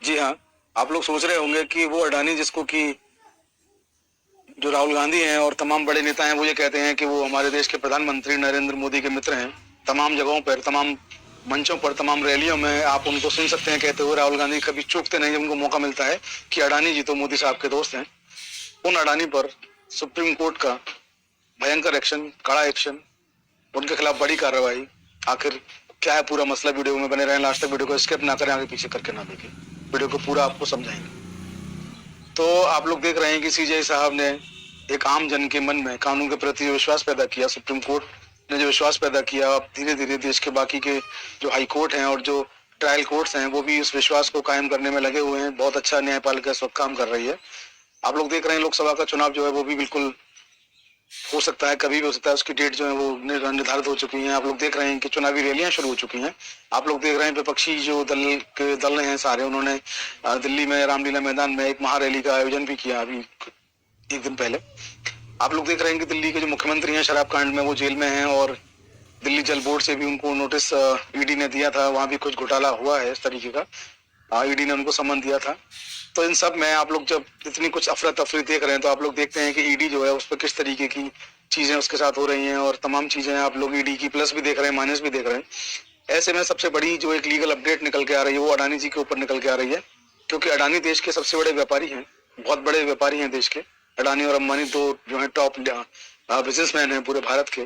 जी हाँ, आप लोग सोच रहे होंगे कि वो अडानी जिसको कि जो राहुल गांधी हैं और तमाम बड़े नेता हैं वो ये कहते हैं कि वो हमारे देश के प्रधानमंत्री नरेंद्र मोदी के मित्र हैं। तमाम जगहों पर, तमाम मंचों पर, तमाम रैलियों में आप उनको सुन सकते हैं कहते हुए राहुल गांधी कभी चूकते नहीं जब उनको मौका मिलता है कि अडानी जी तो मोदी साहब के दोस्त हैं। उन अडानी पर सुप्रीम कोर्ट का भयंकर एक्शन, कड़ा एक्शन, उनके खिलाफ बड़ी कार्रवाई। आखिर क्या है पूरा मसला, वीडियो में बने रहें लास्ट तक, वीडियो को स्किप ना करें, आगे पीछे करके ना देखें, वीडियो को पूरा आपको समझाएंगे। तो आप लोग देख रहे हैं कि सीजेआई साहब ने एक आम जन के मन में कानून के प्रति विश्वास पैदा किया। सुप्रीम कोर्ट ने जो विश्वास पैदा किया, अब धीरे धीरे देश के बाकी के जो हाई कोर्ट हैं और जो ट्रायल कोर्ट्स हैं वो भी इस विश्वास को कायम करने में लगे हुए हैं। बहुत अच्छा न्यायपालिका इस वक्त काम कर रही है। आप लोग देख रहे हैं लोकसभा का चुनाव जो है वो भी बिल्कुल हो सकता है, कभी भी हो सकता है, उसकी डेट जो है वो निर्धारित हो चुकी है। आप लोग देख रहे हैं कि चुनावी रैलियां शुरू हो चुकी हैं। आप लोग देख रहे हैं विपक्षी जो दल हैं सारे, उन्होंने दिल्ली में रामलीला मैदान में एक महारैली का आयोजन भी किया अभी एक दिन पहले। आप लोग देख रहे हैं कि दिल्ली के जो मुख्यमंत्री हैं शराब कांड में वो जेल में हैं और दिल्ली जल बोर्ड से भी उनको नोटिस ईडी ने दिया था, वहां भी कुछ घोटाला हुआ है इस तरीके का, ईडी ने उनको सम्मन दिया था। तो इन सब में आप लोग जब इतनी कुछ अफरा तफरी देख रहे हैं तो आप लोग देखते हैं कि ईडी जो है उस पर किस तरीके की चीजें उसके साथ हो रही हैं और तमाम चीजें आप लोग ईडी की प्लस भी देख रहे हैं, माइनस भी देख रहे हैं। ऐसे में सबसे बड़ी जो एक लीगल अपडेट निकल के आ रही है वो अडानी जी के ऊपर निकल के आ रही है, क्योंकि अडानी देश के सबसे बड़े व्यापारी हैं, बहुत बड़े व्यापारी हैं देश के। अडानी और अंबानी दो जो है टॉप बिजनेसमैन हैं पूरे भारत के।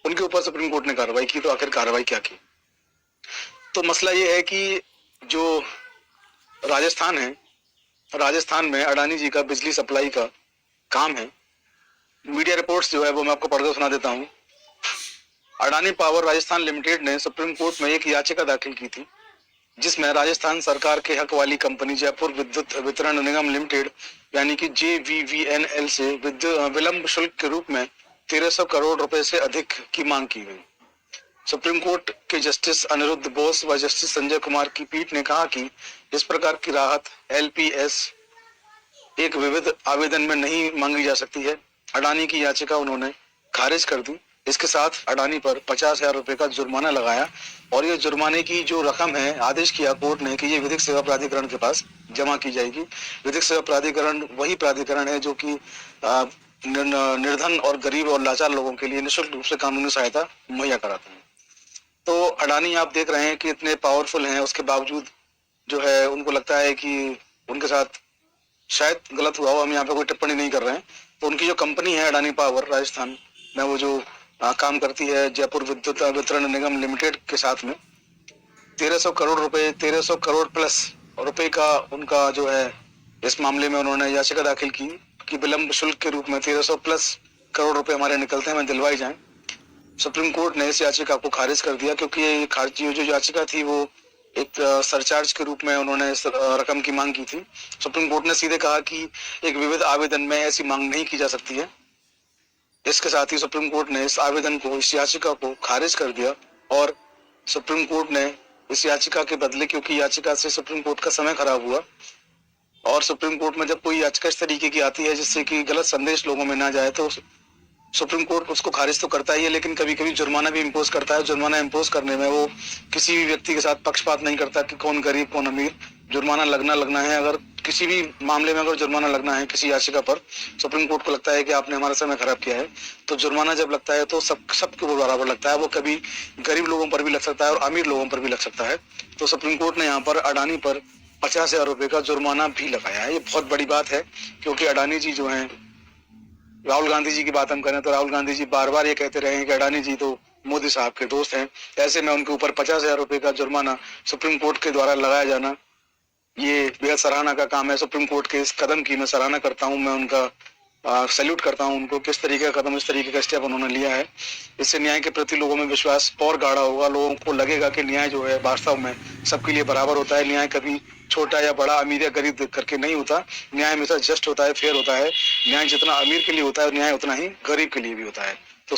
उनके ऊपर सुप्रीम कोर्ट ने कार्रवाई की, तो आखिर कार्रवाई क्या की? तो मसला ये है कि जो राजस्थान है, राजस्थान में अडानी जी का बिजली सप्लाई का काम है। मीडिया रिपोर्ट्स जो है वो मैं आपको पढ़कर सुना देता हूँ। अडानी पावर राजस्थान लिमिटेड ने सुप्रीम कोर्ट में एक याचिका दाखिल की थी जिसमें राजस्थान सरकार के हक वाली कंपनी जयपुर विद्युत वितरण निगम लिमिटेड यानी कि JVVNL से विलंब शुल्क के रूप में 1300 करोड़ रुपए से अधिक की मांग की गई। सुप्रीम कोर्ट के जस्टिस अनिरुद्ध बोस व जस्टिस संजय कुमार की पीठ ने कहा कि इस प्रकार की राहत LPS एक विविध आवेदन में नहीं मांगी जा सकती है। अडानी की याचिका उन्होंने खारिज कर दी। इसके साथ अडानी पर 50,000 रुपए का जुर्माना लगाया और ये जुर्माने की जो रकम है, आदेश किया कोर्ट ने कि ये विधिक सेवा प्राधिकरण के पास जमा की जाएगी। विधिक सेवा प्राधिकरण वही प्राधिकरण है जो कि निर्धन और गरीब और लाचार लोगों के लिए निःशुल्क रूप से कानूनी सहायता मुहैया कराता है। तो अडानी आप देख रहे हैं कि इतने पावरफुल हैं, उसके बावजूद जो है उनको लगता है कि उनके साथ शायद गलत हुआ हो। हम यहाँ पे कोई टिप्पणी नहीं कर रहे हैं। तो उनकी जो कंपनी है अडानी पावर राजस्थान में, वो जो काम करती है जयपुर विद्युत वितरण निगम लिमिटेड के साथ में, 1300 करोड़ रुपए, 1300 करोड़ प्लस रुपए का उनका जो है इस मामले में उन्होंने याचिका दाखिल की कि विलंब शुल्क के रूप में 1300 प्लस करोड़ रुपए हमारे निकलते हैं, हमें दिलवाई जाए। सुप्रीम कोर्ट ने इस याचिका को खारिज कर दिया क्योंकि ये जो याचिका थी वो एक सरचार्ज के रूप में उन्होंने इस रकम की मांग की थी। सुप्रीम कोर्ट ने सीधे कहा कि एक विविध आवेदन में ऐसी मांग नहीं की जा सकती है। इसके साथ ही सुप्रीम कोर्ट ने इस आवेदन को, इस याचिका को खारिज कर दिया और सुप्रीम कोर्ट ने इस याचिका के बदले, क्योंकि याचिका से सुप्रीम कोर्ट का समय खराब हुआ और सुप्रीम कोर्ट में जब कोई याचिका इस तरीके की आती है जिससे कि गलत संदेश लोगों में ना जाए तो सुप्रीम कोर्ट उसको खारिज तो करता ही है, लेकिन कभी कभी जुर्माना भी इम्पोज करता है। जुर्माना इम्पोज करने में वो किसी भी व्यक्ति के साथ पक्षपात नहीं करता कि कौन गरीब कौन अमीर। जुर्माना लगना है। अगर किसी भी मामले में अगर जुर्माना लगना है किसी याचिका पर, सुप्रीम कोर्ट को लगता है कि आपने हमारा समय खराब किया है, तो जुर्माना जब लगता है तो सबके बराबर लगता है। वो कभी गरीब लोगों पर भी लग सकता है और अमीर लोगों पर भी लग सकता है। तो सुप्रीम कोर्ट ने यहाँ पर अडानी पर 50,000 रुपए का जुर्माना भी लगाया है। ये बहुत बड़ी बात है क्योंकि अडानी जी जो है, राहुल गांधी जी की बात हम करें तो राहुल गांधी जी बार बार ये कहते रहे हैं कि अडानी जी तो मोदी साहब के दोस्त हैं। ऐसे में उनके ऊपर 50,000 रुपए का जुर्माना सुप्रीम कोर्ट के द्वारा लगाया जाना ये बेहद सराहना का काम है। सुप्रीम कोर्ट के इस कदम की मैं सराहना करता हूँ, मैं उनका सैल्यूट करता हूँ उनको। किस तरीके का कदम, इस तरीके का स्टेप उन्होंने लिया है, इससे न्याय के प्रति लोगों में विश्वास और गाढ़ा होगा। लोगों को लगेगा कि न्याय जो है वास्तव में सबके लिए बराबर होता है। न्याय कभी छोटा या बड़ा, अमीर या गरीब देख करके नहीं होता। न्याय हमेशा जस्ट होता है, फेयर होता है। न्याय जितना अमीर के लिए होता है न्याय उतना ही गरीब के लिए भी होता है। तो